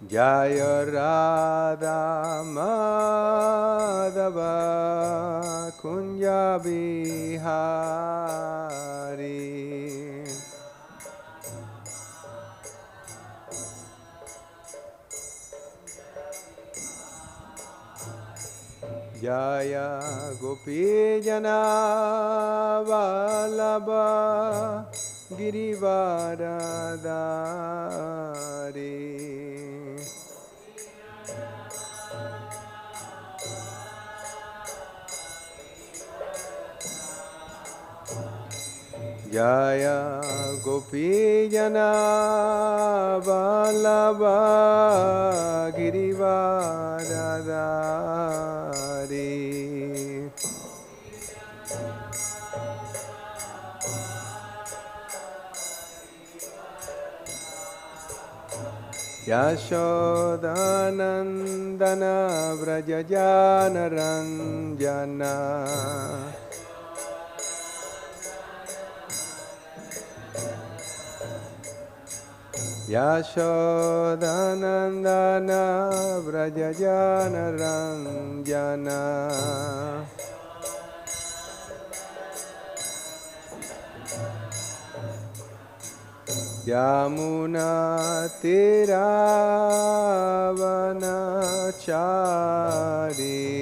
Jaya Radha Madhava Kunja Bihari Jaya Gopi Jana Vallabha Girivaradari Jaya Gopi Jana Vallabha Girivaradari Yashodanandana Vrajajana Ranjana Yashodanandana Vrajajana Ranjana Yamuna Tiravanachari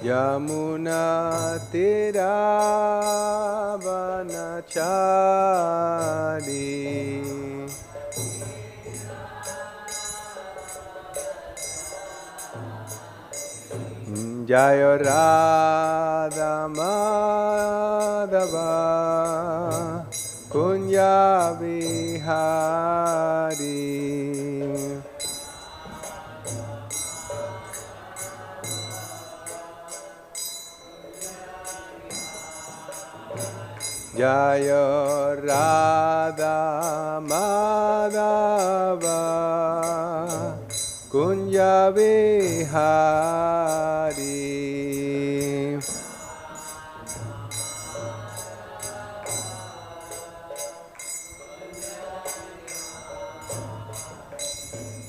Yamuna Tiravanachari Jaya Radha Madhava Kunja Bihari Jaya Radha Madhava Kunja Bihari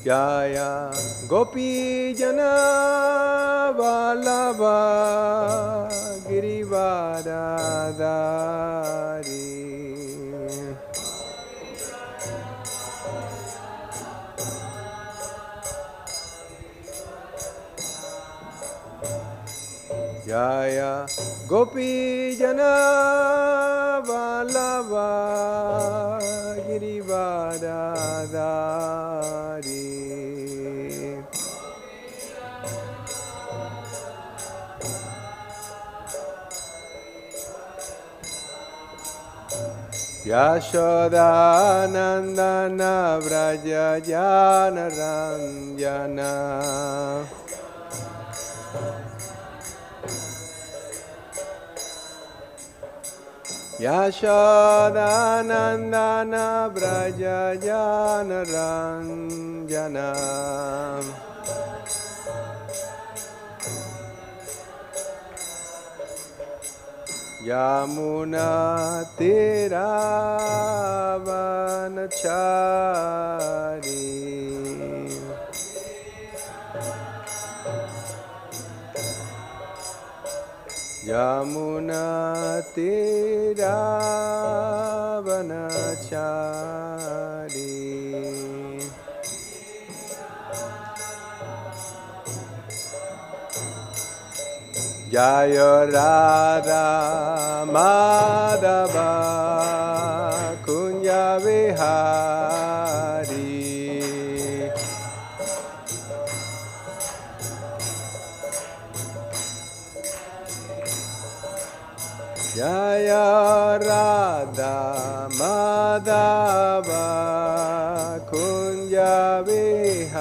Jaya Gopi Jana Vallabha Girivaradari Jaya Gopi Jana Vallabha Girivaradari Yashodanandana Vrajajana Ranjana Yashodanandana Vrajajana Ranjana Yamuna Tiravanachari Yamuna Tiravanachari Jaya Radha Madhava Kunja Bihari Jaya Radha Madhava Kunja Bihari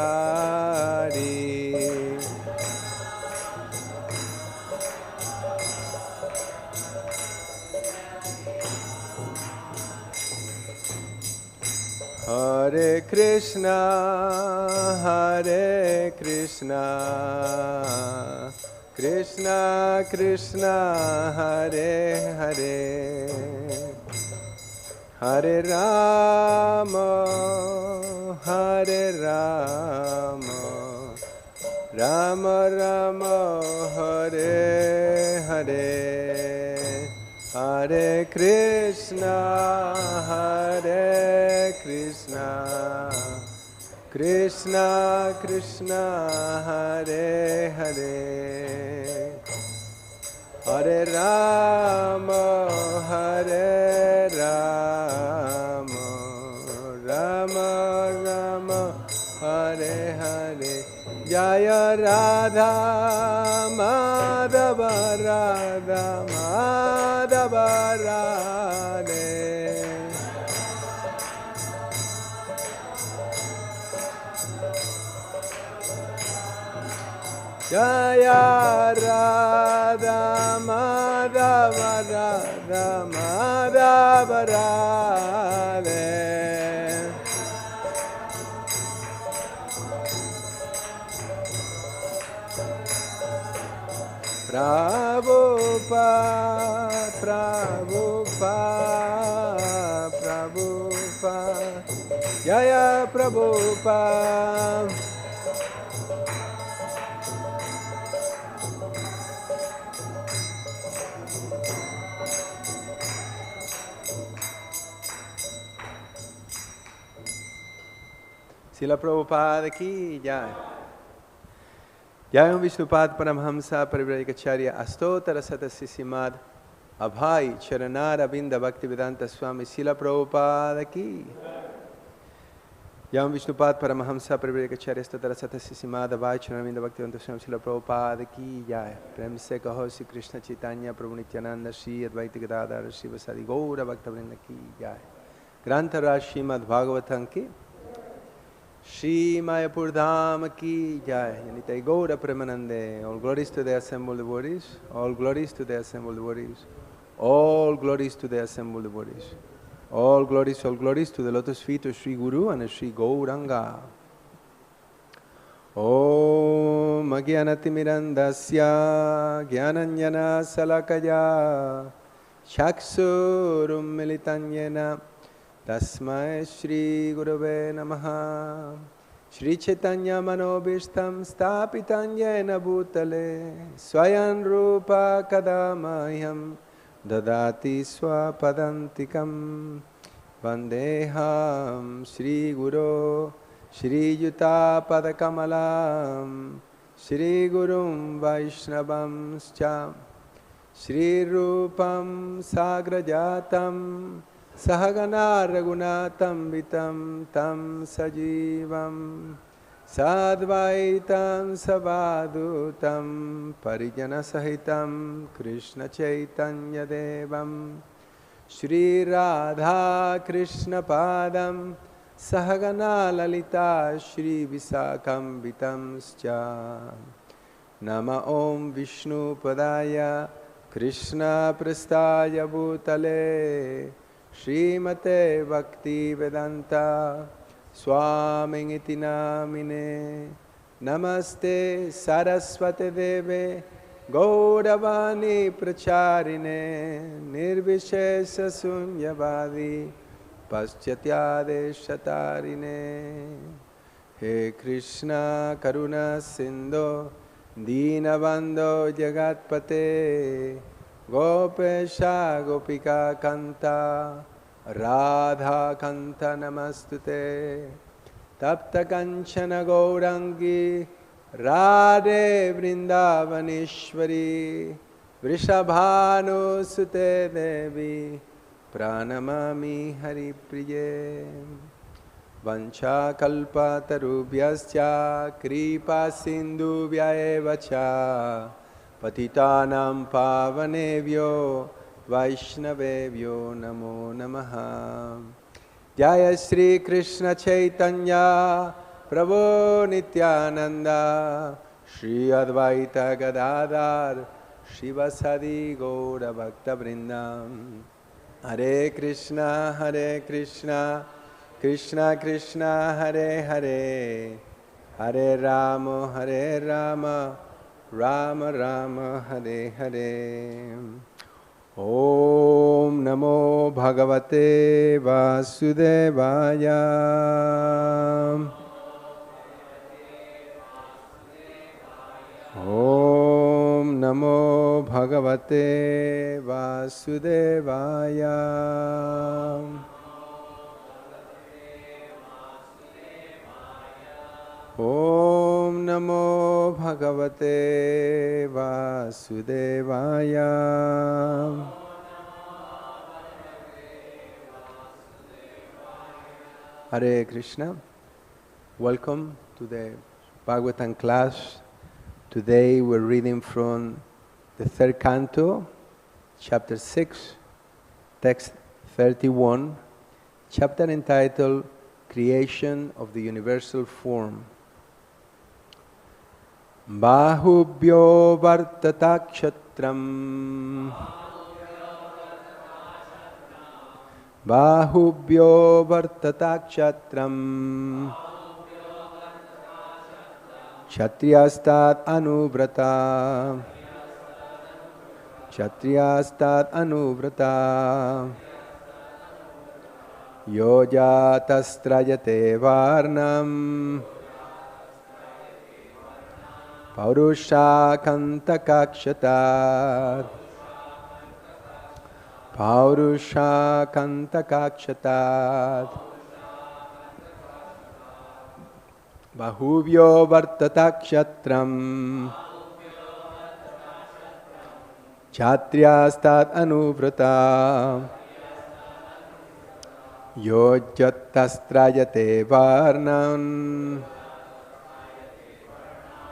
Hare Krishna, Hare Krishna, Krishna Krishna, Hare Hare, Hare Rama, Hare Rama, Rama Rama, Hare Hare, Hare Krishna, Hare Krishna, Krishna Krishna, Hare Hare, Hare Rama, Hare Rama, Rama Rama, Hare Hare, Jaya Radha Madhava, Radha Madhava Radhe, Jaya Radha Madhava, Radha Madhava Radhe, Prabhupada, Prabhupada, Prabhupada, Jaya Prabhupada. Srila Prabhupada ki jai. Jayam Vishnupad Paramhamsa Parivrajikacharya Astotara Satasya Srimad Abhai Charanara Binda Bhaktivedanta Swami Srila Prabhupada ki. Jayam Vishnupad Paramhamsa Parivrajikacharya Astotara Satasya Srimad Abhai Charanara Binda Bhaktivedanta Swami Srila Prabhupada ki jai. Prem se kaho Sri Krishna Chaitanya Prabhu Nityananda Shri Advaita Gadadhara Shri Vasadi Gaura Bhaktivinoda ki jai. Grantha Srimad Bhagavatam ki. Shri Mayapur Dham ki jai. Nitai Gaura Premanande. All glories to the assembled devotees. All glories to the assembled devotees. All glories to the assembled devotees. All glories to the lotus feet of Shri Guru and Shri Gauranga. Om Agyanatimirandasya Gyananjana Salakaya Chaksurum Militanyena Tasmai Shri Gurave Namaha. Shri Chaitanya Manobishtam Stapitanyena Bhutale Swayam Rupa Kadamayam Dadati Swapadantikam Vandeham Shri Guru Shri Yuta Padakamalam Shri Gurum Vaishnavam Scham Shri Rupam Sagrajatam Sahagana Raghunatam Vitam Tam Sajivam Sadvaitam Savadutam Parijana Sahitam Krishna Chaitanya Devam Shri Radha Krishna Padam Sahagana Lalita Shri Visakham Vitam Scha Nama Om Vishnu Padaya Krishna Prastaya Bhutale Srimate Bhakti Vedanta Swami iti namine Namaste Saraswate Deve Gauravani Pracharine Nirvishesha Sunyavadi Paschatya Shatarine. He Krishna Karuna Sindhu Dinabandho Jagatpate Gopesha Gopika Kanta Radha Kanta Namastute Tapta Kanchana Gaurangi Radhe Vrindavaneshwari Vrishabhanu Sute Devi Pranamami Hari Priye. Vancha kalpa tarubhyascha kripa sindhu vyaevacha patitanam pavanevyo vaishnavevyo namo namaha. Jaya Shri Krishna Chaitanya Prabhu Nityananda Shri Advaita Gadadhar Shivasadi Gaura Bhakta Vrindam. Hare Krishna Krishna Krishna Hare Hare, Hare Rama, Rama Rama Hare Hare. Om Namo Bhagavate Vasudevaya. Om Namo Bhagavate Vasudevaya. Om Namo Bhagavate Vasudevaya. Hare Krishna. Welcome to the Bhagavatam class. Today we're reading from the third canto, chapter 6, text 31, chapter entitled Creation of the Universal Form. Bāhubhyo vartata kṣatraṁ. Bāhubhyo vartata kṣatraṁ. kṣatriyas anuvrataḥ. kṣatriyas anuvrataḥ. Yo jātas trāyate varṇān. pauruṣaḥ kaṇṭaka-kṣatāt. pauruṣaḥ kaṇṭaka-kṣatāt. bāhubhyo vartata kṣatraṁ. kṣatriyas anuvrataḥ. Yo jātas trāyate varṇān.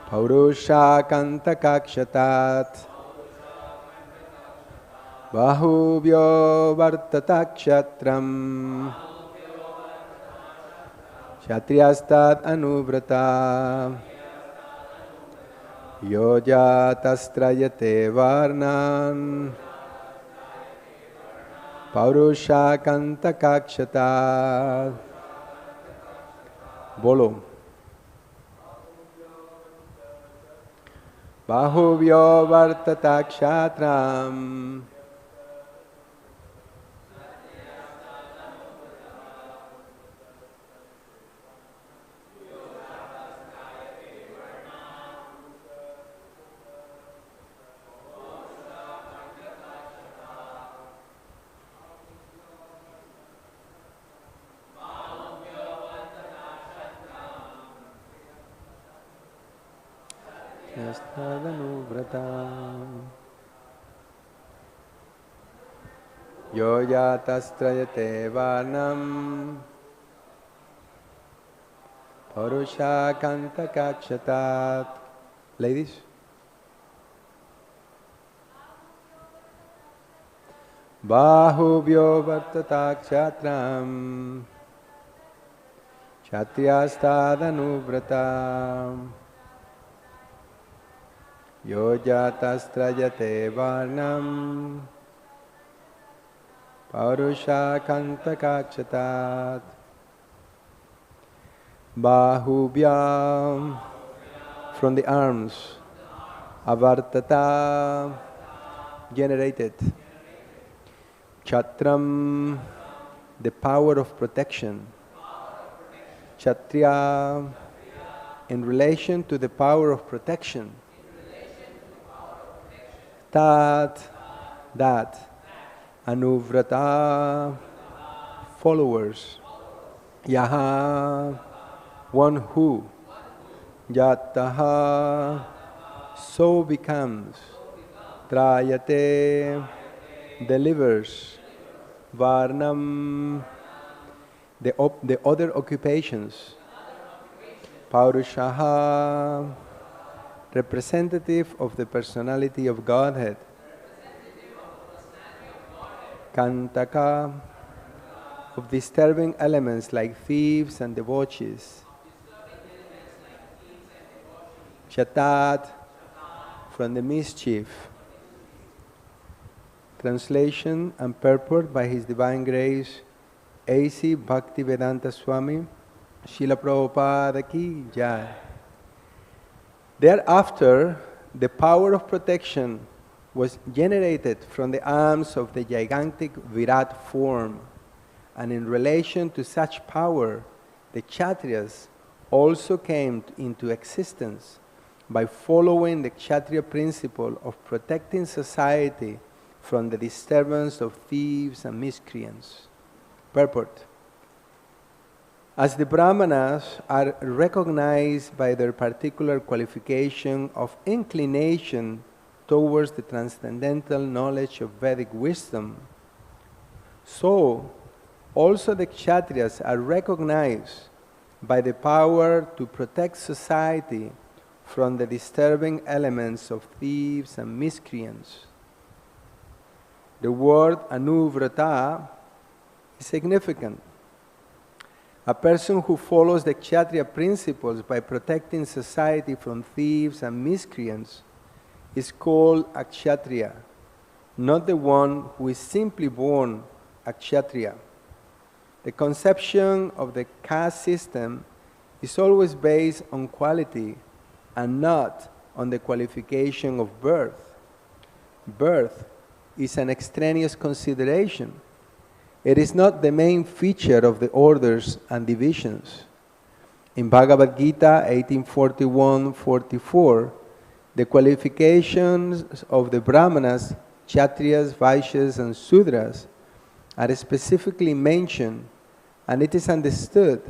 pauruṣaḥ kaṇṭaka-kṣatāt. bāhubhyo vartata kṣatraṁ. kṣatriyas anuvrataḥ. Yo jātas trāyate varṇān. pauruṣaḥ kaṇṭaka-kṣatāt. Bolo. Bāhubhyo vartata kṣatraṁ. Yo jātas trāyate varṇān. pauruṣaḥ kaṇṭaka-kṣatāt. Ladies. Bāhubhyo vartata kṣatraṁ. kṣatriyas anuvrataḥ. Yo jātas trāyate varṇān. pauruṣaḥ kaṇṭaka-kṣatāt. Bāhubhyaḥ, from the arms. Avartata, generated. Kṣatraṁ, the power of protection. Kṣatriya, in relation to the power of protection. Tat, that. Anuvrataḥ, followers. Yaha, one who. Jātaḥ, so becomes. Trāyate, delivers. Varṇān, the other occupations. Pauruṣaḥ, representative of the Personality of Godhead. kaṇṭaka, of disturbing elements like thieves and debauchees. Jātaḥ, from the mischief. Translation and purport by His Divine Grace, A.C. Bhaktivedanta Swami Srila Prabhupada ki jai. Thereafter, the power of protection was generated from the arms of the gigantic virāṭ form, and in relation to such power, the kṣatriyas also came into existence by following the kṣatriya principle of protecting society from the disturbance of thieves and miscreants. Purport. As the brāhmaṇas are recognized by their particular qualification of inclination towards the transcendental knowledge of Vedic wisdom, so also the kṣatriyas are recognized by the power to protect society from the disturbing elements of thieves and miscreants. The word anuvrataḥ is significant. A person who follows the kṣatriya principles by protecting society from thieves and miscreants is called a kṣatriya, not the one who is simply born a kṣatriya. The conception of the caste system is always based on quality and not on the qualification of birth. Birth is an extraneous consideration. It is not the main feature of the orders and divisions. In Bhagavad-gītā 18:41-44, the qualifications of the brāhmanas, kṣatriyas, vaishyas, and sudras are specifically mentioned, and it is understood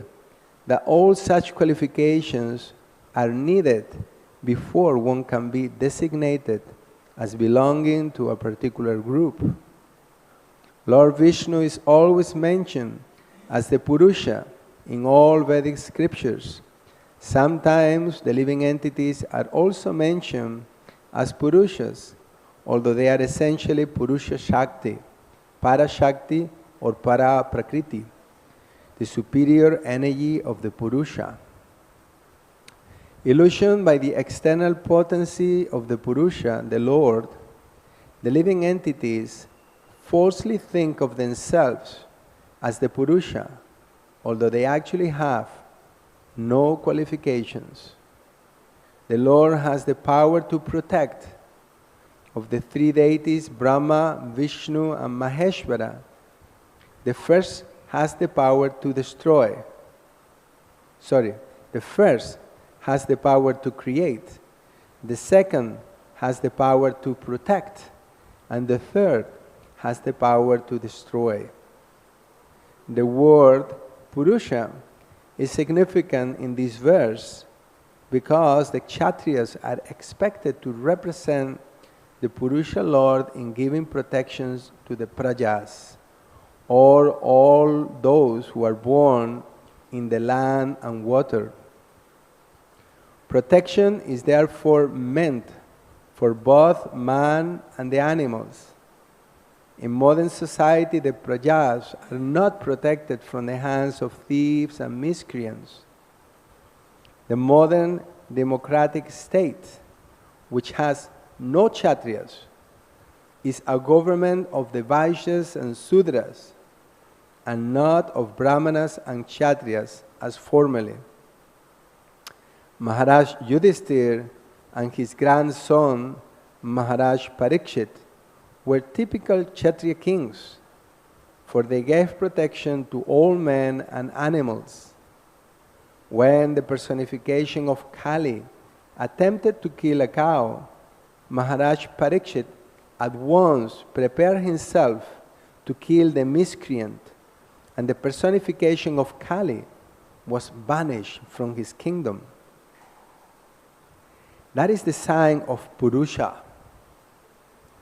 that all such qualifications are needed before one can be designated as belonging to a particular group. Lord Vishnu is always mentioned as the Purusha in all Vedic scriptures. Sometimes the living entities are also mentioned as Purushas, although they are essentially Purusha Shakti, Para Shakti or Para Prakriti, the superior energy of the Purusha. Illusioned by the external potency of the Purusha, the Lord, the living entities falsely think of themselves as the Purusha, although they actually have no qualifications. The Lord has the power to protect. Of the three deities, Brahma, Vishnu, and Maheshvara, the first has the power to destroy. The first has the power to create. The second has the power to protect. And the third has the power to destroy. The word Purusha is significant in this verse because the kṣatriyas are expected to represent the Purusha Lord in giving protections to the prajas, or all those who are born in the land and water. Protection is therefore meant for both man and the animals. In modern society, the prajas are not protected from the hands of thieves and miscreants. The modern democratic state, which has no kṣatriyas, is a government of the vaishyas and sudras, and not of brāhmanas and kṣatriyas as formerly. Maharaj Yudhishthir and his grandson Maharaj Parikshit were typical kṣatriya kings, for they gave protection to all men and animals. When the personification of Kali attempted to kill a cow, Maharaj Parikshit at once prepared himself to kill the miscreant, and the personification of Kali was banished from his kingdom. That is the sign of Purusha,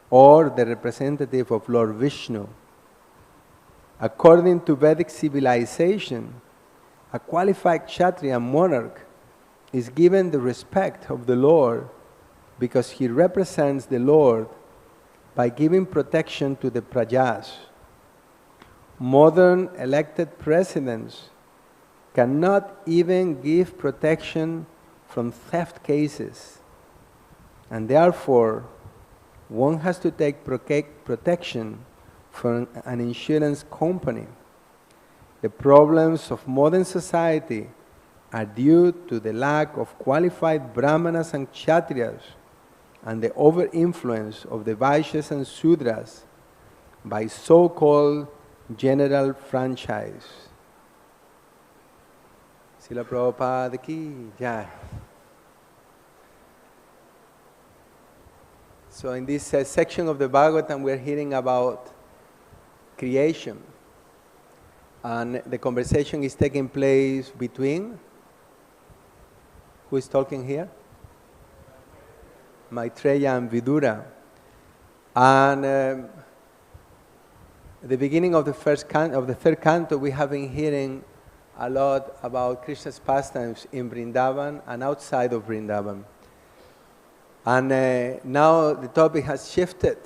or the representative of Lord Vishnu. According to Vedic civilization, a qualified kṣatriya monarch is given the respect of the Lord because he represents the Lord by giving protection to the prajas. Modern elected presidents cannot even give protection from theft cases, and therefore one has to take protection from an insurance company. the problems of modern society are due to the lack of qualified brāhmaṇas and kṣatriyas and the over-influence of the vaishyas and sudras by so-called general franchise. Srila Prabhupada ki jai. So in this section of the Bhagavatam, we're hearing about creation. And the conversation is taking place between, who is talking here? Maitreya and Vidura. And at the beginning of the third canto, we have been hearing a lot about Krishna's pastimes in Vrindavan and outside of Vrindavan. And now the topic has shifted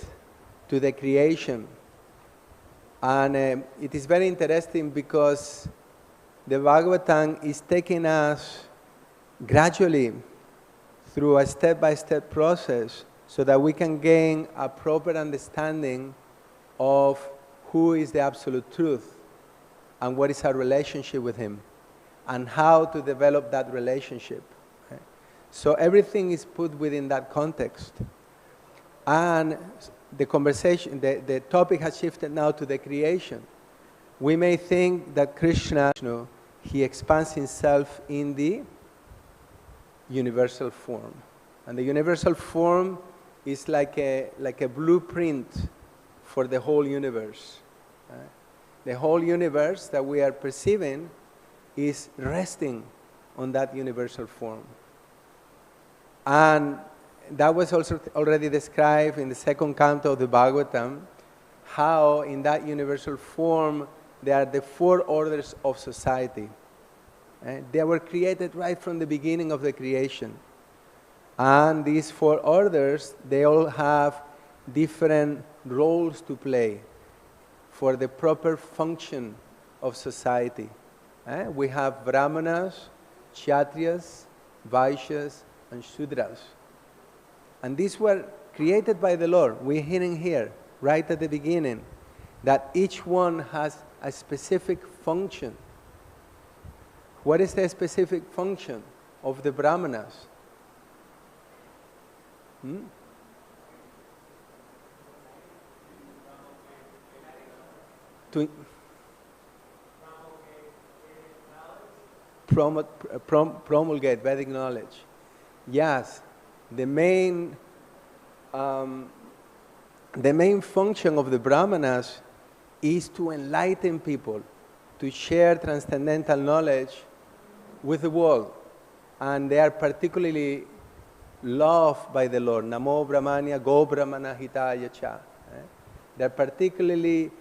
to the creation. And it is very interesting because the Bhagavatam is taking us gradually through a step-by-step process so that we can gain a proper understanding of who is the absolute truth and what is our relationship with Him and how to develop that relationship. So everything is put within that context. And the conversation, the topic has shifted now to the creation. We may think that Krishna, He expands Himself in the universal form. And the universal form is like a blueprint for the whole universe. The whole universe that we are perceiving is resting on that universal form. And that was also already described in the second canto of the Bhagavatam, how in that universal form there are the four orders of society. They were created right from the beginning of the creation. And these four orders, they all have different roles to play for the proper function of society. We have brāhmaṇas, kṣatriyas, vaishyas, and sudras. And these were created by the Lord. We're hearing here, right at the beginning, that each one has a specific function. What is the specific function of the brāhmaṇas? To promulgate Vedic knowledge. Yes, the main function of the brāhmaṇas is to enlighten people, to share transcendental knowledge with the world. And they are particularly loved by the Lord. Namo brahmanya go brahmana hitaya cha. They are particularly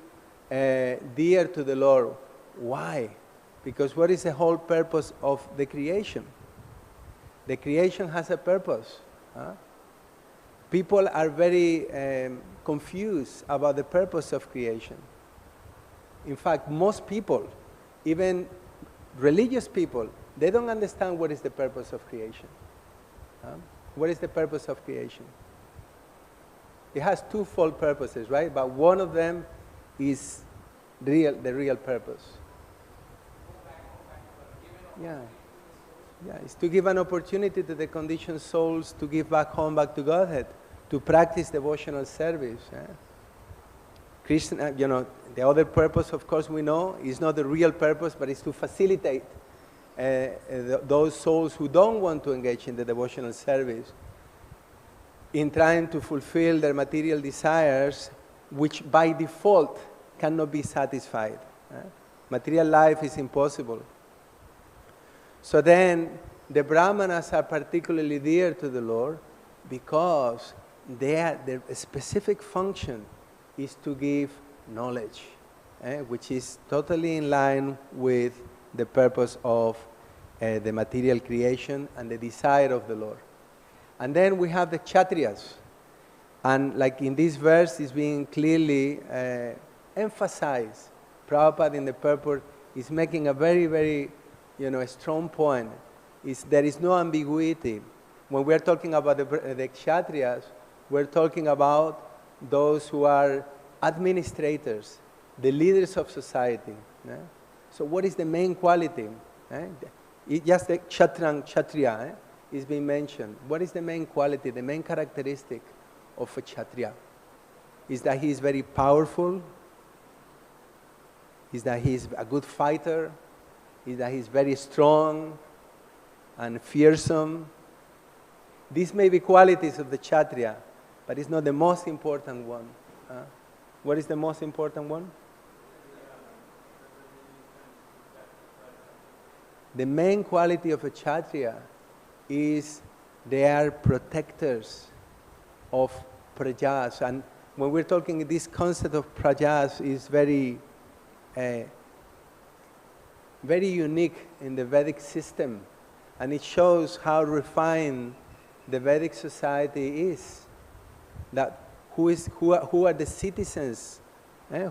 dear to the Lord. Why? Because what is the whole purpose of the creation? The creation has a purpose. People are very confused about the purpose of creation. In fact, most people, even religious people, they don't understand what is the purpose of creation. What is the purpose of creation? It has twofold purposes, right? But one of them is the real purpose. Yeah, it's to give an opportunity to the conditioned souls to give back home, back to Godhead, to practice devotional service. Krishna, the other purpose, of course, we know, is not the real purpose, but it's to facilitate those souls who don't want to engage in the devotional service in trying to fulfill their material desires, which by default cannot be satisfied. Material life is impossible. So then, the brāhmaṇas are particularly dear to the Lord because their specific function is to give knowledge, which is totally in line with the purpose of the material creation and the desire of the Lord. And then we have the kṣatriyas. And like in this verse is being clearly emphasized. Prabhupada in the Purport is making a very, very strong point. There is no ambiguity. When we're talking about the kṣatriyas, we're talking about those who are administrators, the leaders of society. So what is the main quality? Just the kṣatraṁ, kṣatriya is being mentioned. What is the main quality, the main characteristic of a kṣatriya? Is that he is very powerful? Is that he is a good fighter? Is that he is very strong and fearsome? These may be qualities of the kṣatriya, but it's not the most important one. What is the most important one? The main quality of a kṣatriya is they are protectors of prajas. And when we're talking, this concept of prajas is very unique in the Vedic system. And it shows how refined the Vedic society is. That who are the citizens?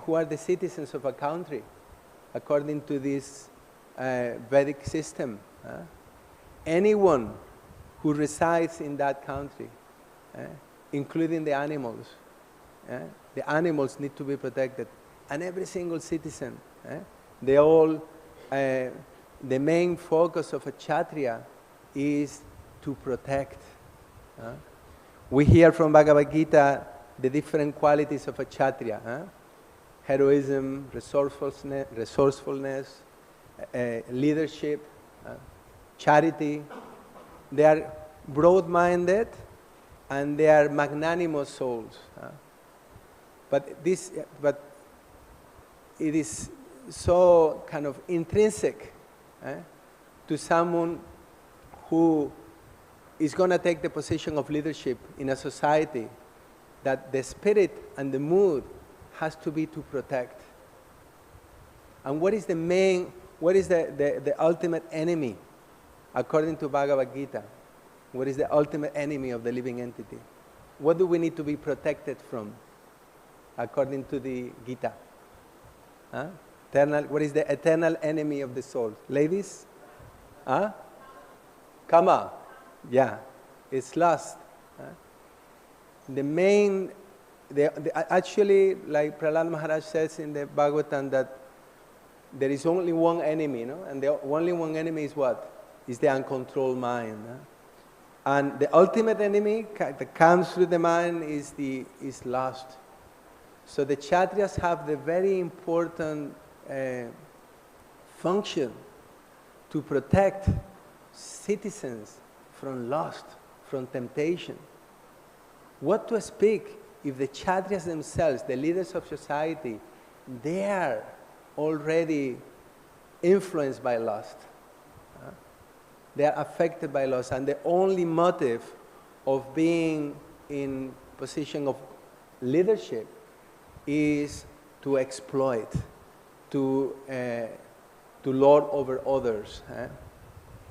Who are the citizens of a country according to this Vedic system? Anyone who resides in that country, including the animals. The animals need to be protected. And every single citizen. They all, the main focus of a kṣatriya is to protect. We hear from Bhagavad-gītā the different qualities of a kṣatriya. Heroism, resourcefulness, leadership, charity. They are broad-minded and they are magnanimous souls. But it is so kind of intrinsic to someone who is going to take the position of leadership in a society, that the spirit and the mood has to be to protect. And what is the ultimate enemy according to Bhagavad-gītā? What is the ultimate enemy of the living entity? What do we need to be protected from according to the Gita? What is the eternal enemy of the soul? Ladies? Kama. Yeah, it's lust. Actually, like Prahlad Maharaj says in the Bhagavatam, that there is only one enemy, no? And the only one enemy is what? Is the uncontrolled mind. And the ultimate enemy that comes through the mind is lust. So the kṣatriyas have the very important function to protect citizens from lust, from temptation. What to speak if the kṣatriyas themselves, the leaders of society, they are already influenced by lust. They are affected by lust, and the only motive of being in position of leadership is to exploit, to lord over others,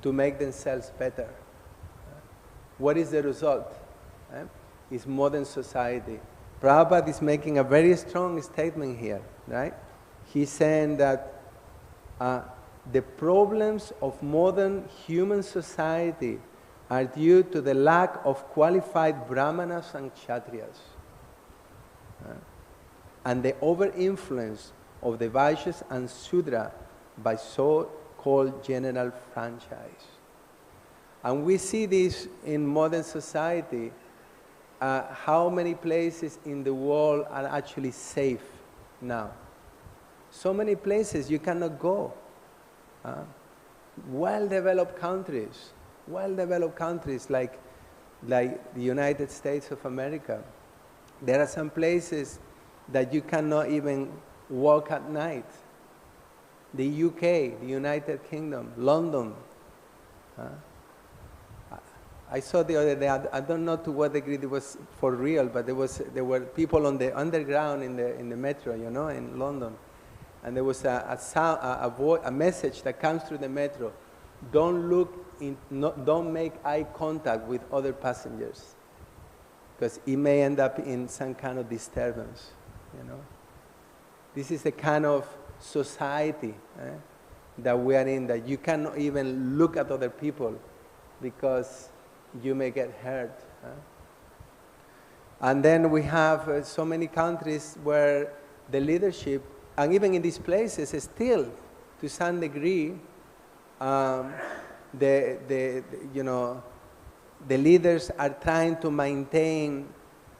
to make themselves better. What is the result? Is modern society. Prabhupada is making a very strong statement here, right? He's saying that the problems of modern human society are due to the lack of qualified brāhmaṇas and kṣatriyas, and the over-influence of the Vaishyas and Sudra by so-called general franchise. And we see this in modern society, how many places in the world are actually safe now. So many places you cannot go. Well-developed countries like the United States of America, there are some places that you cannot even walk at night. The UK, the United Kingdom, London. I saw the other day, I don't know to what degree it was for real, but there were people on the underground in the metro, in London. And there was a message that comes through the metro: don't make eye contact with other passengers, because it may end up in some kind of disturbance. This is the kind of society that we are in, that you cannot even look at other people because you may get hurt. And then we have so many countries where the leadership, and even in these places, still to some degree, the leaders are trying to maintain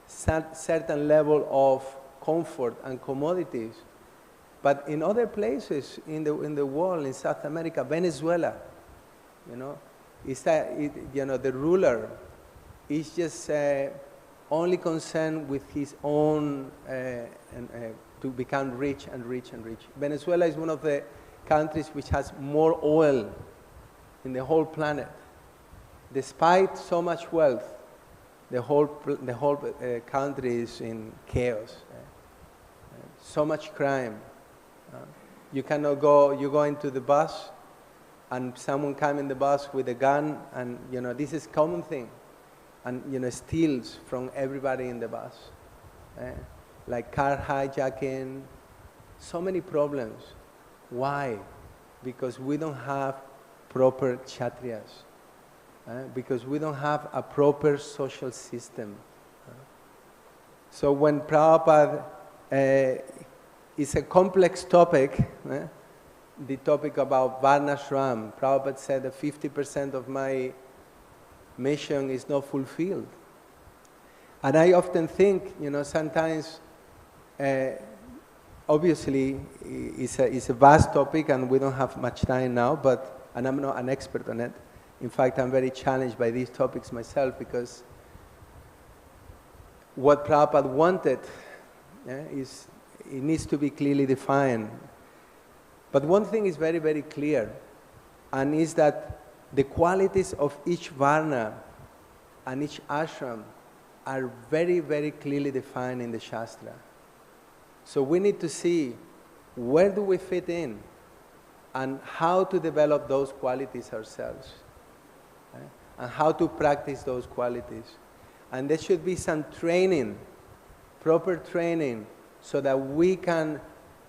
certain level of comfort and commodities. But in other places in the world, in South America, Venezuela, the ruler is just only concerned with his own to become rich and rich and rich. Venezuela is one of the countries which has more oil in the whole planet. Despite so much wealth, the whole country is in chaos. So much crime. You cannot go. You go into the bus, and someone comes in the bus with a gun, and this is common thing, and steals from everybody in the bus, like car hijacking. So many problems. Why? Because we don't have proper kṣatriyas. Because we don't have a proper social system. So when Prabhupada, it's a complex topic, the topic about varṇashram. Prabhupada said that 50% of my mission is not fulfilled. And I often think, sometimes, obviously, it's a vast topic and we don't have much time now, and I'm not an expert on it. In fact, I'm very challenged by these topics myself, because what Prabhupada wanted it needs to be clearly defined. But one thing is very, very clear, and is that the qualities of each varna and each ashram are very, very clearly defined in the Shastra. So we need to see where do we fit in and how to develop those qualities ourselves. And how to practice those qualities. And there should be some training, proper training, so that we can,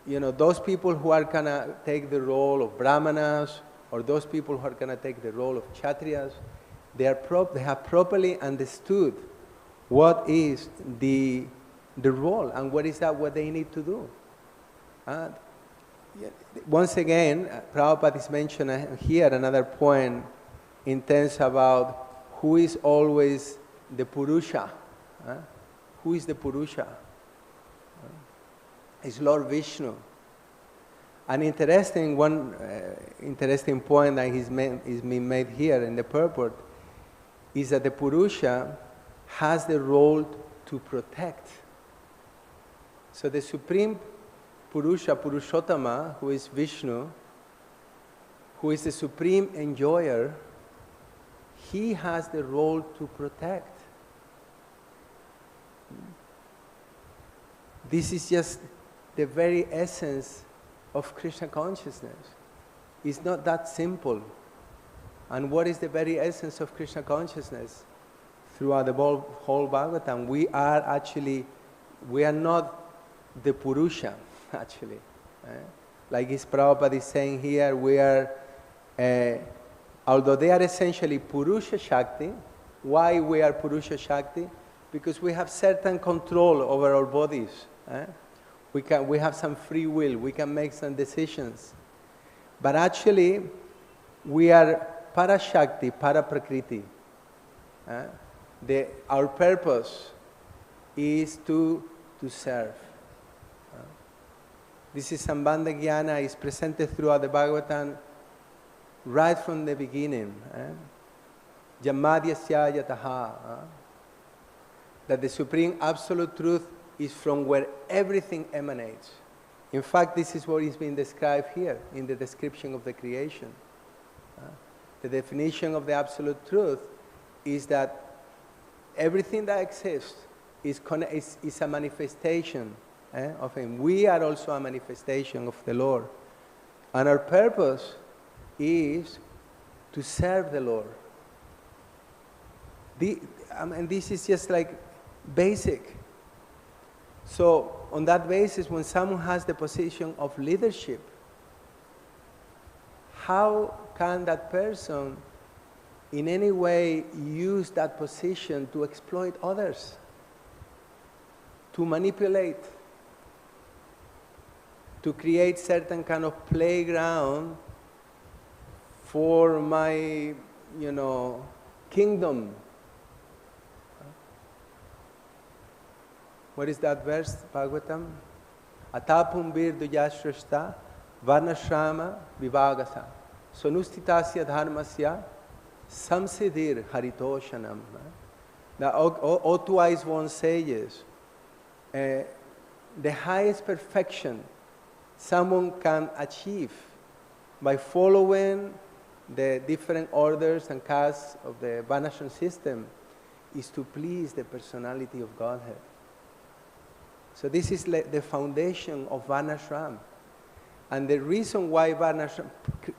those people who are going to take the role of brāhmaṇas, or those people who are going to take the role of kṣatriyas, they have properly understood what is the role and what they need to do. Once again, Prabhupada is mentioning here another point in terms about who is always the pauruṣaḥ. Who is the pauruṣaḥ? It's Lord Vishnu. An interesting point that is being made here in the Purport is that the pauruṣaḥ has the role to protect. So the supreme pauruṣaḥ, Purushottama, who is Vishnu, who is the supreme enjoyer, he has the role to protect. This is just the very essence of Krishna consciousness. It's not that simple. And what is the very essence of Krishna consciousness? Throughout the whole Bhagavatam, we are not the pauruṣaḥ, actually. Like Prabhupada is saying here, we are although they are essentially Purusha Shakti. Why we are Purusha Shakti? Because we have certain control over our bodies. We have some free will. We can make some decisions. But actually, we are Parashakti, Paraprakriti. Our purpose is to serve. This is Sambandha Jnana, is presented throughout the Bhagavatam right from the beginning. Jamadhyasya jātaḥ. That the Supreme Absolute Truth is from where everything emanates. In fact, this is what is being described here in the description of the creation. The definition of the Absolute Truth is that everything that exists is a manifestation of Him. We are also a manifestation of the Lord. And our purpose is to serve the Lord. And this is just like basic. So on that basis, when someone has the position of leadership, how can that person in any way use that position to exploit others, to manipulate, to create certain kind of playground for my, kingdom. What is that verse, Bhagavatam? Atapum virduyashrashta varnashrama vivagasa sonustitasya dharmasya samsiddhir haritoshanam. The otherwise one says, the highest perfection someone can achieve by following the different orders and castes of the Varnashram system is to please the personality of Godhead. So this is the foundation of Varnashram. And the reason why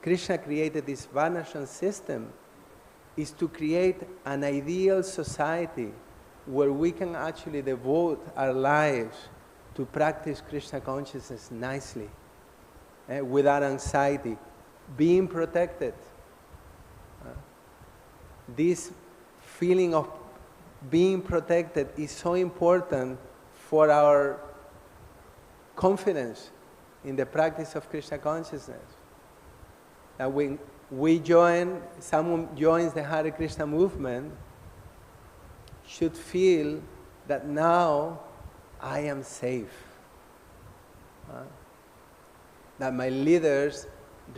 Krishna created this Varnashram system is to create an ideal society where we can actually devote our lives to practice Krishna consciousness nicely, without anxiety, being protected. This feeling of being protected is so important for our confidence in the practice of Krishna consciousness. That when someone joins the Hare Krishna movement, should feel that now I am safe. That my leaders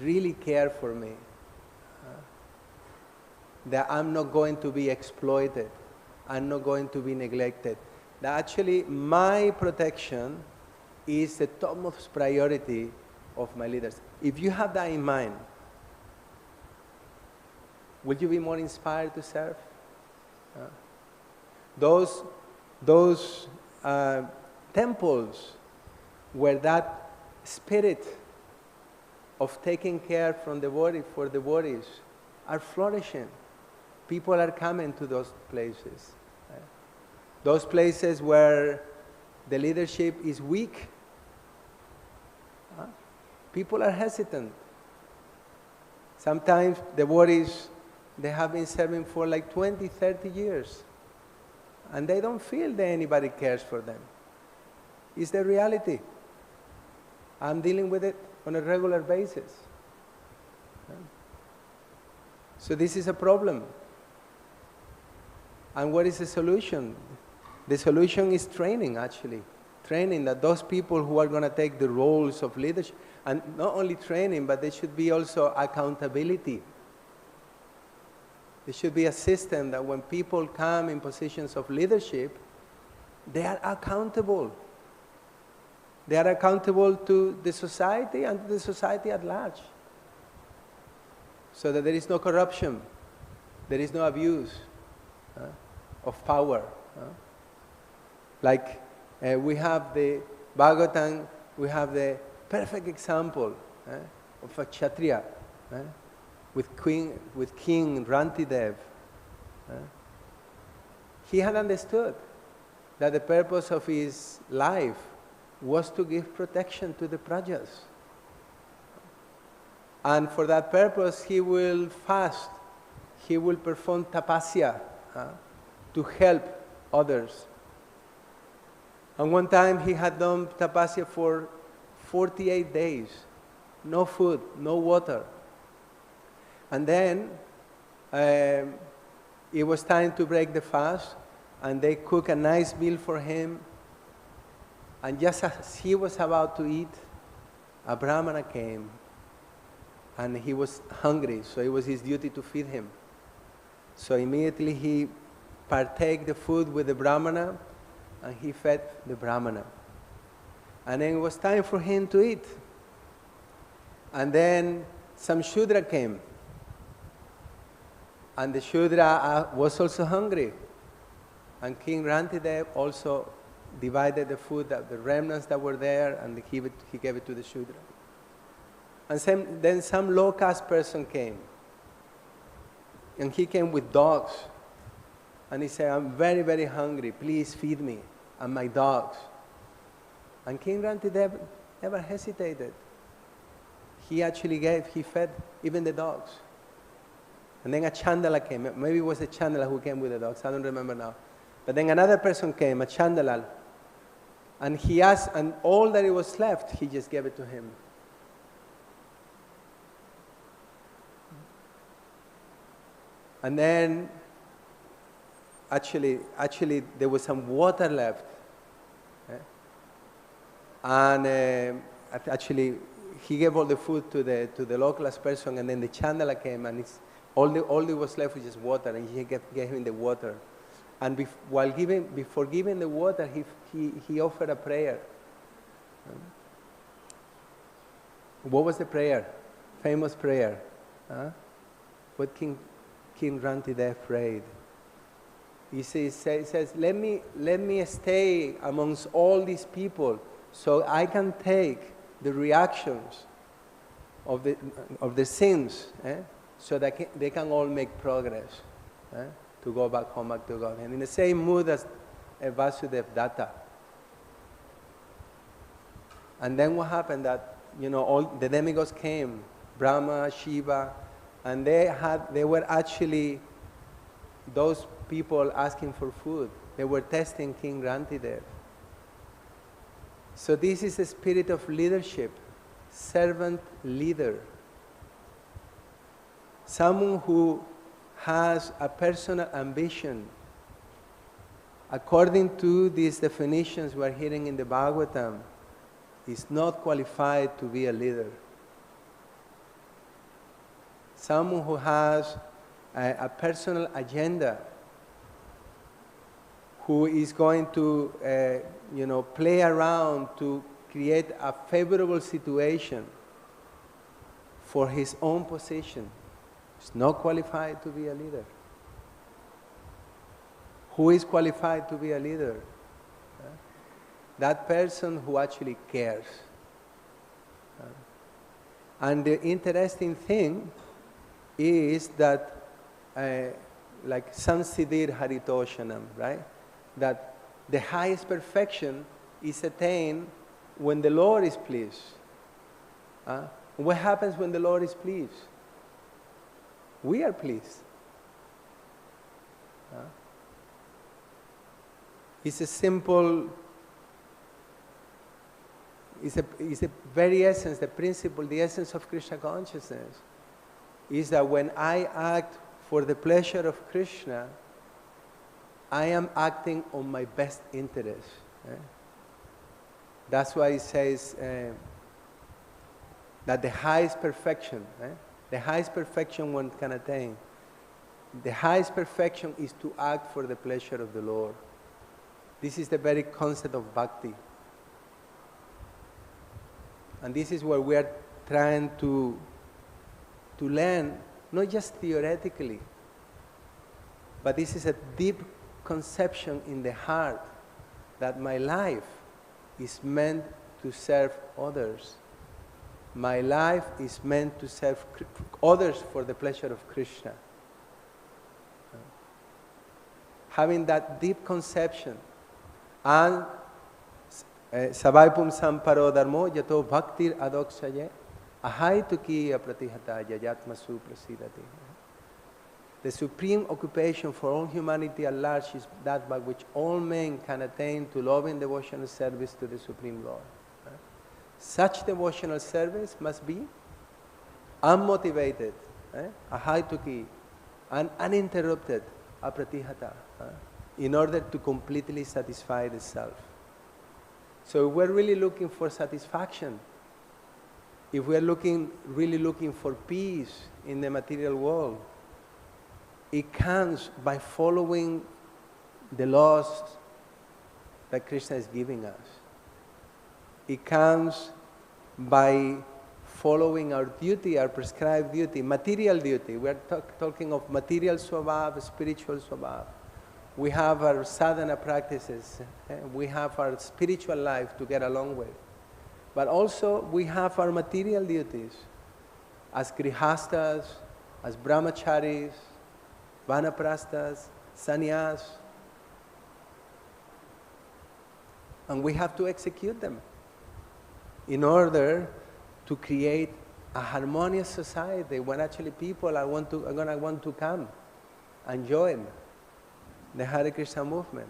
really care for me. That I'm not going to be exploited. I'm not going to be neglected. That actually my protection is the topmost priority of my leaders. If you have that in mind, will you be more inspired to serve? Those temples where that spirit of taking care for devotees are flourishing. People are coming to those places. Those places where the leadership is weak, people are hesitant. Sometimes devotees, they have been serving for like 20, 30 years. And they don't feel that anybody cares for them. It's the reality. I'm dealing with it on a regular basis. So this is a problem. And what is the solution? The solution is training, actually. Training that those people who are going to take the roles of leadership, and not only training, but there should be also accountability. There should be a system that when people come in positions of leadership, they are accountable. They are accountable to the society and to the society at large. So that there is no corruption, there is no abuse of power. Like we have the Bhagavatam, we have the perfect example of a kṣatriya with King Rantidev. He had understood that the purpose of his life was to give protection to the prajas. And for that purpose, he will fast, he will perform tapasya to help others. And one time he had done tapasya for 48 days, no food, no water. And then it was time to break the fast, and they cooked a nice meal for him. And just as he was about to eat, a brāhmana came, and he was hungry, so it was his duty to feed him. So immediately he partake the food with the brāhmana, and he fed the brāhmana. And then it was time for him to eat. And then some Shudra came. And the Shudra was also hungry. And King Rantidev also divided the food, the remnants that were there, and he gave it to the Shudra. And then some low caste person came. And he came with dogs. And he said, I'm very, very hungry. Please feed me and my dogs. And King Rantidev never hesitated. He actually he fed even the dogs. And then a Chandala came. Maybe it was a Chandala who came with the dogs. I don't remember now. But then another person came, a Chandala. And he asked, and all that it was left, he just gave it to him. And then, actually, there was some water left. And actually, he gave all the food to the localist person, and then the chandala came, and all that was left was just water, and he gave him the water. And before giving the water, he offered a prayer. What was the prayer? Famous prayer. What King Rantideva prayed. He says, let me stay amongst all these people so I can take the reactions of the sins, so that they can all make progress, to go back home, back to God. And in the same mood as Vasudeva Datta. And then what happened that, all the demigods came, Brahma, Shiva, and they were actually those people asking for food. They were testing King Rantideva. So this is a spirit of leadership, servant leader. Someone who has a personal ambition. According to these definitions we're hearing in the Bhagavatam, is not qualified to be a leader. Someone who has a personal agenda, who is going to play around to create a favorable situation for his own position, is not qualified to be a leader. Who is qualified to be a leader? That person who actually cares. And the interesting thing is that, like Sansiddhir Haritoshanam, right? That the highest perfection is attained when the Lord is pleased. What happens when the Lord is pleased? We are pleased. It's a simple, it's the very essence, the principle, the essence of Krishna consciousness is that when I act for the pleasure of Krishna, I am acting on my best interest. That's why it says that the highest perfection, the highest perfection one can attain, the highest perfection is to act for the pleasure of the Lord. This is the very concept of bhakti. And this is where we are trying to learn, not just theoretically, but this is a deep conception in the heart that my life is meant to serve others. My life is meant to serve others for the pleasure of Krishna. Having that deep conception, and Savaipum Samparo Dharmo Yato Bhaktir Adoksaye Ahaitukiya Pratihata Yajatmasu Prasidati. The supreme occupation for all humanity at large is that by which all men can attain to loving devotional service to the Supreme Lord. Such devotional service must be unmotivated, ahaituki, and uninterrupted, apratihata, in order to completely satisfy the self. So if we're really looking for satisfaction, if we're really looking for peace in the material world, it comes by following the laws that Krishna is giving us. It comes by following our duty, our prescribed duty, material duty. We are talking of material swabhav, spiritual swabhav. We have our sadhana practices. We have our spiritual life to get along with. But also we have our material duties as grihastas, as brahmacharis, vanaprasthas, sannyas. And we have to execute them in order to create a harmonious society when actually people are going to want to come and join the Hare Krishna movement.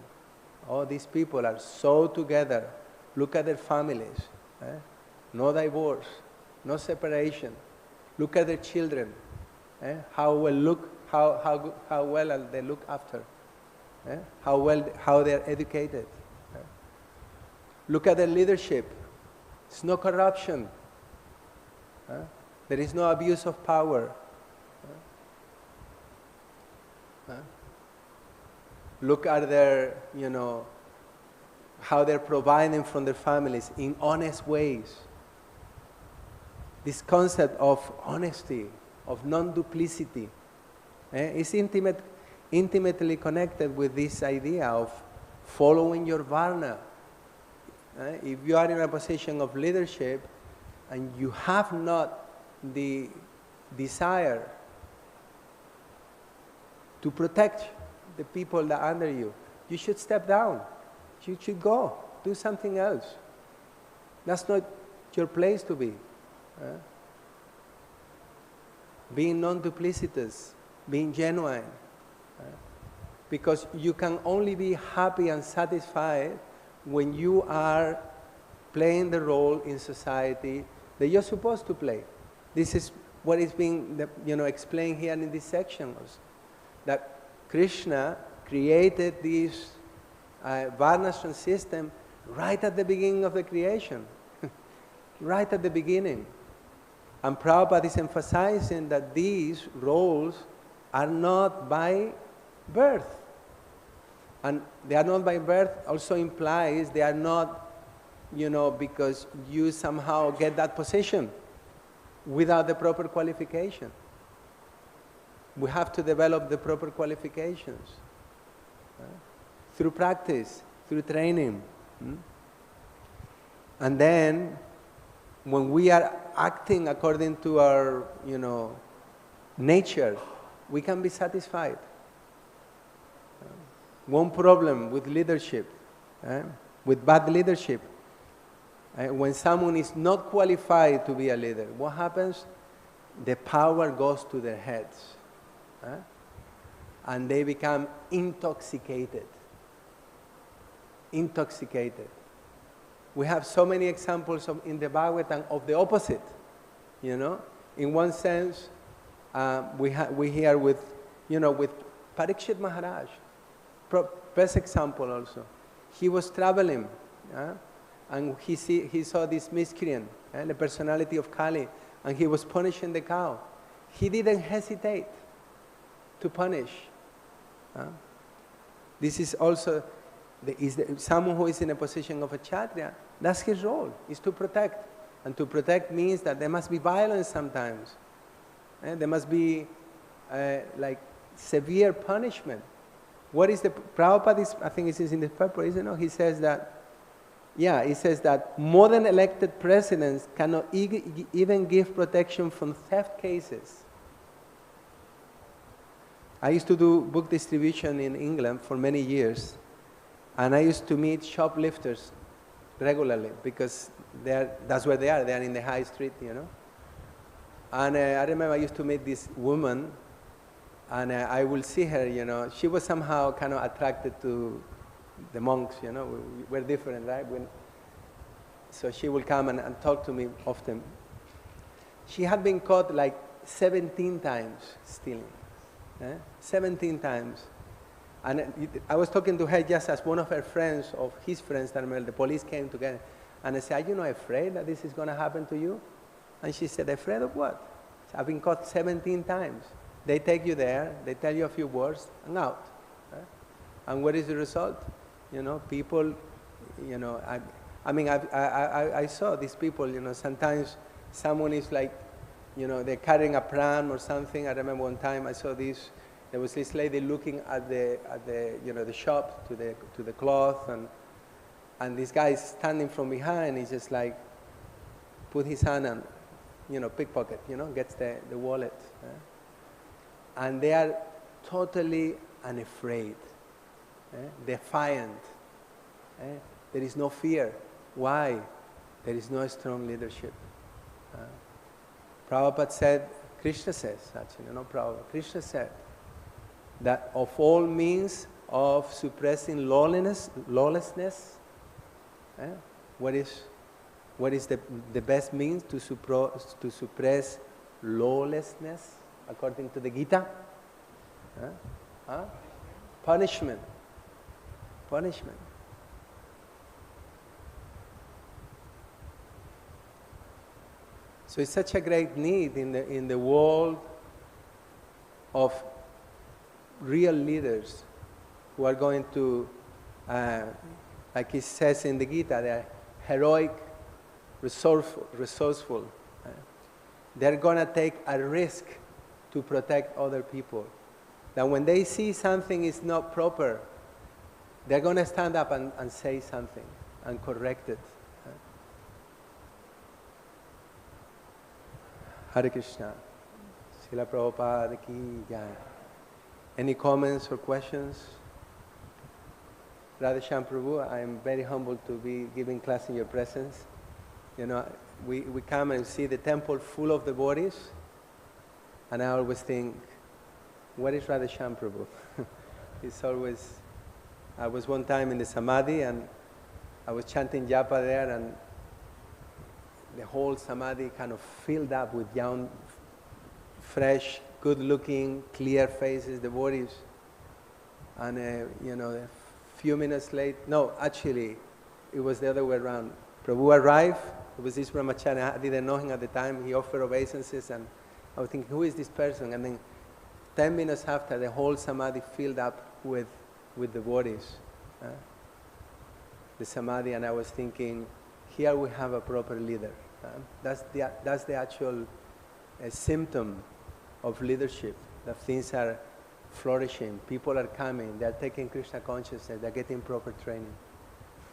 All these people are so together Look at their families. No divorce, no separation. Look at their children. How well they look after. How they are educated. Look at their leadership. There's no corruption. There is no abuse of power. Look at their, how they're providing from their families in honest ways. This concept of honesty, of non-duplicity, is intimately connected with this idea of following your varna. If you are in a position of leadership and you have not the desire to protect the people that are under you, you should step down. You should go, do something else. That's not your place to be. Being non-duplicitous, being genuine. Because you can only be happy and satisfied when you are playing the role in society that you're supposed to play. This is what is being explained here in this section also. That Krishna created this varnashram system right at the beginning of the creation. Right at the beginning. And Prabhupada is emphasizing that these roles are not by birth. And they are not by birth also implies they are not, because you somehow get that position without the proper qualification. We have to develop the proper qualifications through practice, through training. And then, when we are acting according to our, nature, we can be satisfied. One problem with leadership, with bad leadership, when someone is not qualified to be a leader, what happens? The power goes to their heads. And they become intoxicated. Intoxicated. We have so many examples in the Bhagavatam of the opposite. In one sense, we hear with Parikshit Maharaj. Best example also. He was traveling, and he saw this miscreant, the personality of Kali, and he was punishing the cow. He didn't hesitate to punish. This is also someone who is in a position of a kṣatriya. That's his role, is to protect. And to protect means that there must be violence sometimes. There must be severe punishment. What is the Prabhupada? I think it is in the Purport, isn't it? He says that modern elected presidents cannot even give protection from theft cases. I used to do book distribution in England for many years, and I used to meet shoplifters regularly because that's where they are. They are in the high street, And I remember I used to meet this woman, and I will see her, she was somehow kind of attracted to the monks, we're different, right? So she will come and talk to me often. She had been caught 17 times stealing. 17 times. And I was talking to her just as one of her friends, of his friends, that the police came together. And I said, are you not afraid that this is going to happen to you? And she said, afraid of what? I've been caught 17 times. They take you there, they tell you a few words, and out. And what is the result? People, I saw these people, sometimes someone is they're carrying a pram or something. I remember one time I saw this, there was this lady looking at the shop to the cloth, and this guy is standing from behind. He's just put his hand on, pickpocket, gets the wallet. And they are totally unafraid, defiant. There is no fear. Why? There is no strong leadership. Prabhupada said, Krishna says, actually, not Prabhupada, Krishna said that of all means of suppressing lawlessness, what is the best means to suppress lawlessness according to the Gita? Punishment. Punishment. So it's such a great need in the world of real leaders who are going to, like it says in the Gita, they are heroic, resourceful. They're going to take a risk to protect other people. That when they see something is not proper, they're going to stand up and say something and correct it. Hare Krishna. Srila Prabhupada ki jai. Any comments or questions? Radheshyam Prabhu, I am very humbled to be giving class in your presence. You know, we come and see the temple full of devotees, and I always think, where is Radheshyam Prabhu? It's always, I was one time in the Samadhi and I was chanting japa there, and the whole Samadhi kind of filled up with young, fresh, good-looking, clear faces, devotees. And you know, a few minutes late, no, actually, it was the other way around. Prabhu arrived, it was this brahmachari, I didn't know him at the time, he offered obeisances, and I was thinking, who is this person? And then 10 minutes after, the whole Samadhi filled up with devotees. The Samadhi, and I was thinking, here we have a proper leader. That's the actual symptom of leadership, that things are flourishing, people are coming, they're taking Krishna consciousness, they're getting proper training.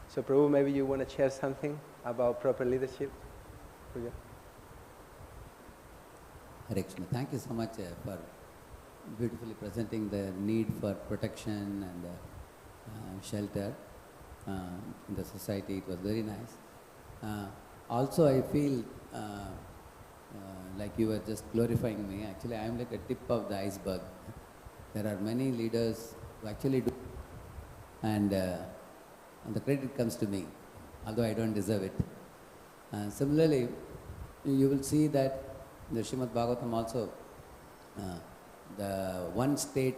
So Prabhu, maybe you want to share something about proper leadership? Okay. Hare Krishna. Thank you so much for beautifully presenting the need for protection and shelter in the society. It was very nice. Also, I feel like you were just glorifying me. Actually, I am like a tip of the iceberg. There are many leaders who actually do, and the credit comes to me, although I don't deserve it. Similarly, you will see that in the Srimad Bhagavatam also, the one state,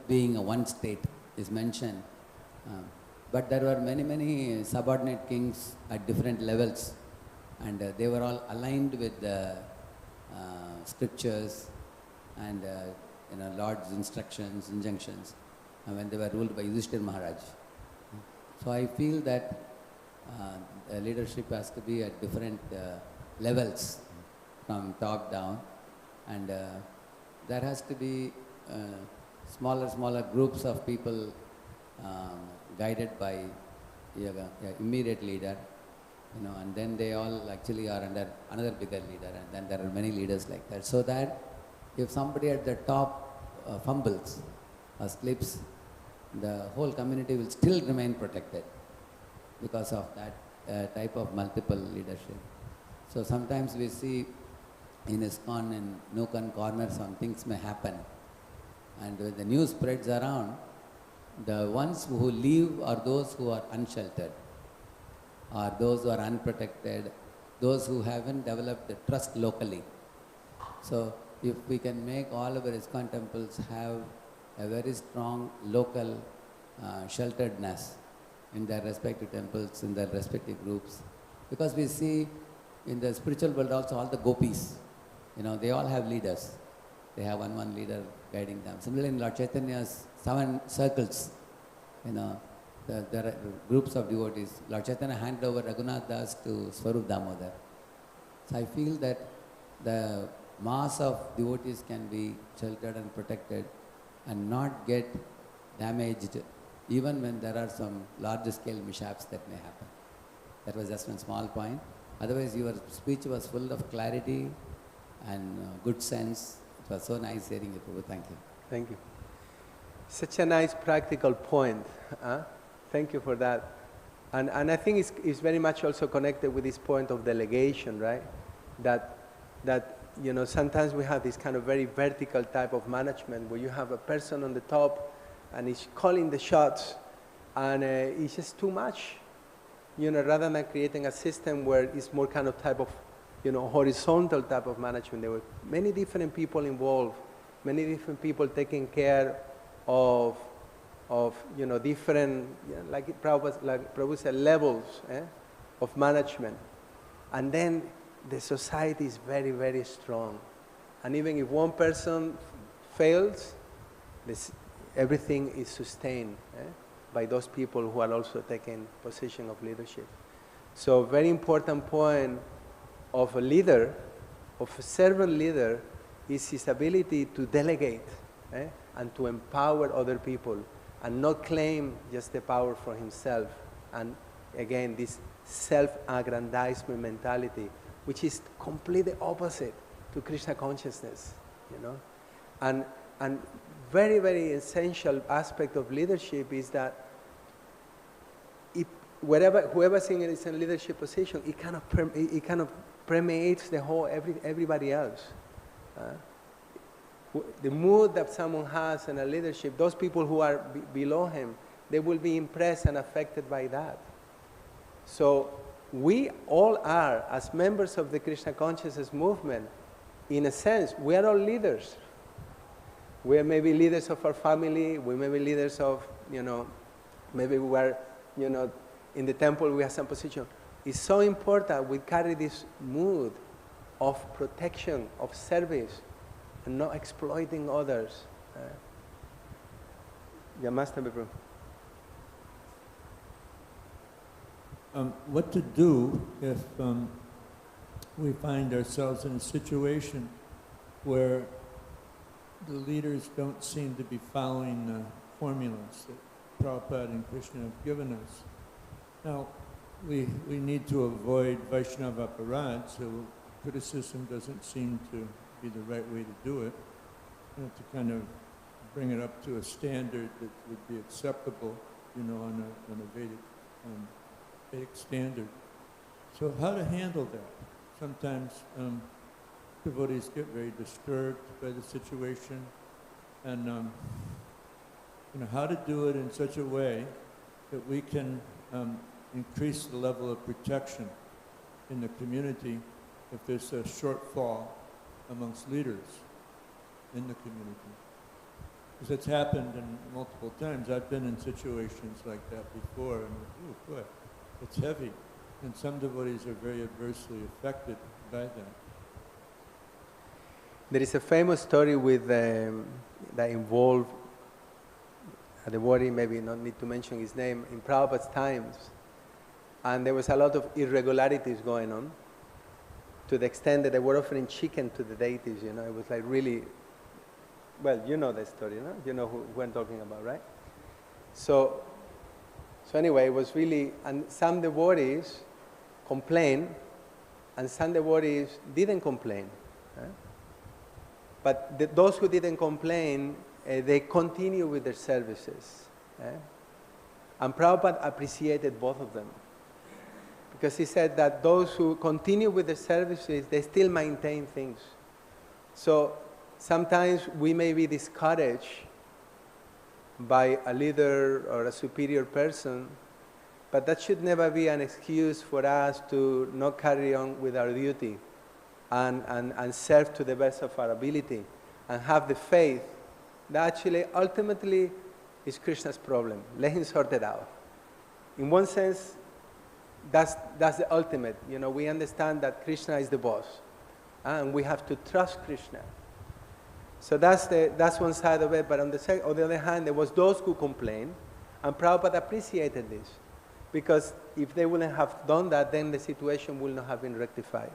being a one state, is mentioned. But there were many subordinate kings at different levels, and they were all aligned with the scriptures and Lord's instructions, injunctions, when they were ruled by Yudhishthira Maharaj. So I feel that leadership has to be at different levels, from top down, and there has to be smaller groups of people guided by immediate leader, and then they all actually are under another bigger leader, and then there are many leaders like that. So that if somebody at the top fumbles or slips, the whole community will still remain protected because of that type of multiple leadership. So sometimes we see in ISKCON, in nook and corners, some things may happen, and when the news spreads around, the ones who leave are those who are unsheltered, or those who are unprotected, those who haven't developed the trust locally. So if we can make all our ISKCON temples have a very strong local shelteredness in their respective temples, in their respective groups, because we see in the spiritual world also all the gopis, they all have leaders. They have one leader guiding them. Similarly, in Lord Chaitanya's 7 circles, there are groups of devotees. Lord Chaitanya handed over Raghunath Das to Swarup Damodar. So I feel that the mass of devotees can be sheltered and protected and not get damaged, even when there are some larger scale mishaps that may happen. That was just one small point. Otherwise, your speech was full of clarity and good sense. It was so nice hearing you, Prabhu. Thank you. Thank you. Such a nice practical point. Thank you for that. And I think it's very much also connected with this point of delegation, right? That sometimes we have this kind of very vertical type of management where you have a person on the top and he's calling the shots, and it's just too much. rather than creating a system where it's more kind of type of, horizontal type of management, there were many different people involved, many different people taking care of different, like Prabhupada said, levels of management. And then the society is very, very strong. And even if one person fails, everything is sustained by those people who are also taking position of leadership. So very important point of a leader, of a servant leader, is his ability to delegate and to empower other people and not claim just the power for himself. And again, this self-aggrandizement mentality, which is completely opposite to Krishna consciousness, And very, very essential aspect of leadership is that whoever's is in a leadership position, it kind of permeates the whole everybody else. The mood that someone has in a leadership, those people who are below him, they will be impressed and affected by that. So we all are, as members of the Krishna consciousness movement, in a sense, we are all leaders. We are maybe leaders of our family, we may be leaders of, maybe we are, in the temple we have some position. It's so important we carry this mood of protection, of service, and not exploiting others. What to do if we find ourselves in a situation where the leaders don't seem to be following the formulas that Prabhupada and Krishna have given us? Now, we need to avoid Vaishnava aparad, so criticism doesn't seem to be the right way to do it. We have to kind of bring it up to a standard that would be acceptable, on a Vedic standard. So how to handle that? Sometimes devotees get very disturbed by the situation, and how to do it in such a way that we can increase the level of protection in the community if there's a shortfall amongst leaders in the community. Because it's happened multiple times. I've been in situations like that before, and oh boy, it's heavy. And some devotees are very adversely affected by that. There is a famous story with that involved a devotee, maybe not need to mention his name, in Prabhupada's times. And there was a lot of irregularities going on, to the extent that they were offering chicken to the deities, It was like really, well, you know the story, no? You know who I'm talking about, right? So anyway, it was really, and some devotees complained, and some devotees didn't complain. But those who didn't complain, they continue with their services. And Prabhupada appreciated both of them. Because he said that those who continue with the services, they still maintain things. So sometimes we may be discouraged by a leader or a superior person, but that should never be an excuse for us to not carry on with our duty and serve to the best of our ability and have the faith that actually ultimately is Krishna's problem. Let him sort it out. In one sense, that's the ultimate. We understand that Krishna is the boss, and we have to trust Krishna. So that's one side of it. But on the other hand, there was those who complained, and Prabhupada appreciated this, because if they wouldn't have done that, then the situation would not have been rectified.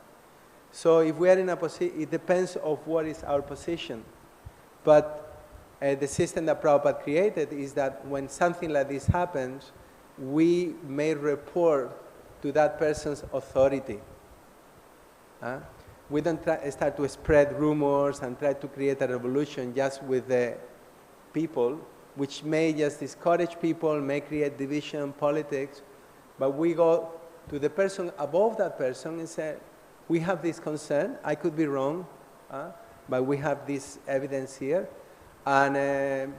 So if we are in a position, it depends on what is our position. But the system that Prabhupada created is that when something like this happens, we may report to that person's authority. We don't start to spread rumors and try to create a revolution just with the people, which may just discourage people, may create division, politics. But we go to the person above that person and say, we have this concern, I could be wrong, but we have this evidence here. And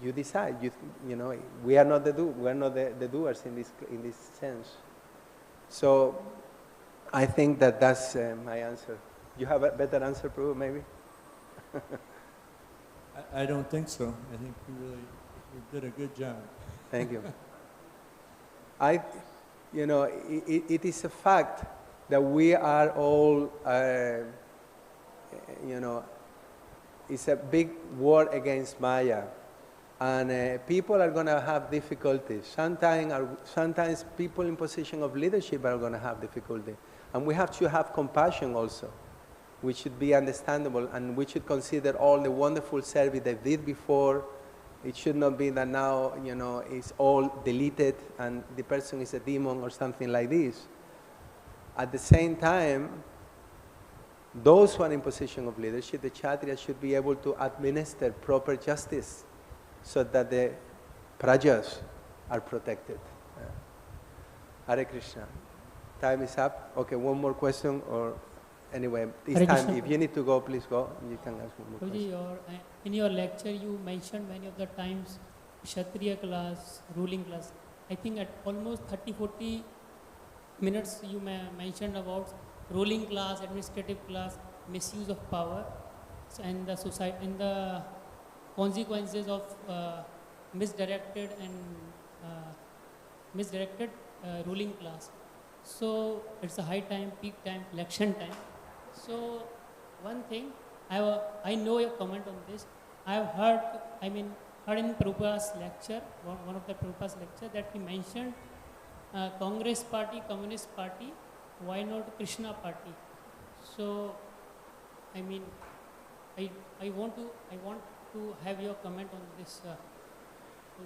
you decide. You know, we are not the doers in this sense. So I think that's my answer. You have a better answer, Prabhu, maybe? I don't think so. I think you did a good job. Thank you. It is a fact that we are all, it's a big war against Maya. And people are going to have difficulties. Sometimes people in position of leadership are going to have difficulty. And we have to have compassion also. We should be understandable, and we should consider all the wonderful service they did before. It should not be that now, it's all deleted and the person is a demon or something like this. At the same time, those who are in position of leadership, the kṣatriyas, should be able to administer proper justice so that the prajas are protected. Hare Krishna. Time is up. Okay, one more question, or anyway, this Hare time, Krishna. if you need to go, please go. You can ask one more Prabhuji, question. in your lecture, you mentioned many of the times Kshatriya class, ruling class. I think at almost 30-40 minutes you mentioned about ruling class, administrative class, misuse of power, and the society, and the consequences of misdirected ruling class. So it's a high time, peak time, election time. So one thing, I know your comment on this. I've heard in Prabhupada's lecture, one of the Prabhupada's lecture, that he mentioned Congress party, Communist party, why not Krishna party? So, I want to have your comment on this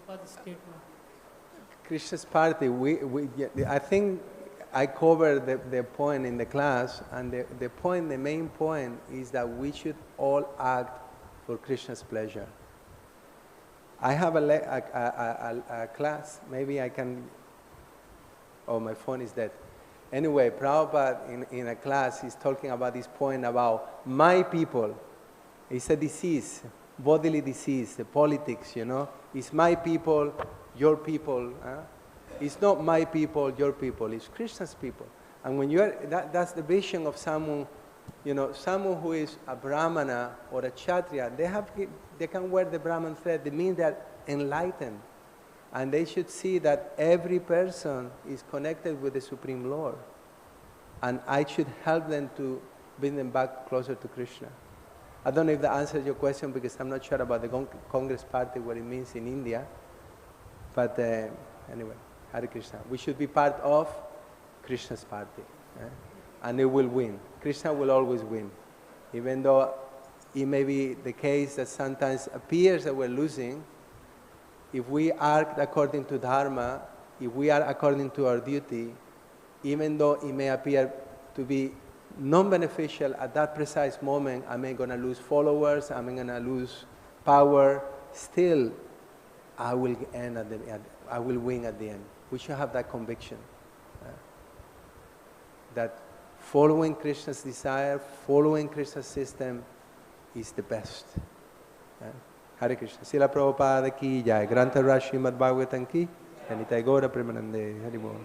Prabhupada's statement. Krishna's party, I think I covered the point in the class, and the main point is that we should all act for Krishna's pleasure. I have a class, maybe I can, oh, my phone is dead. Anyway, Prabhupada in a class is talking about this point about my people. It's a disease, bodily disease, the politics, It's my people, your people. It's not my people, your people. It's Krishna's people. And when that's the vision of someone, someone who is a brāhmana or a kṣatriya. They can wear the brahman thread. They mean they're enlightened, and they should see that every person is connected with the Supreme Lord, and I should help them to bring them back closer to Krishna. I don't know if that answers your question, because I'm not sure about the Congress party, what it means in India. But anyway, Hare Krishna. We should be part of Krishna's party, and it will win. Krishna will always win. Even though it may be the case that sometimes appears that we're losing, if we act according to Dharma, if we are according to our duty, even though it may appear to be non-beneficial at that precise moment, I'm going to lose followers, I'm going to lose power, still I will win at the end. We should have that conviction. That following Krishna's desire, following Krishna's system is the best. Hare Krishna. Srila Prabhupada ki jai. Granta Srimad Bhagavatam ki. Nitai Gaura Premanande. Hari Bol.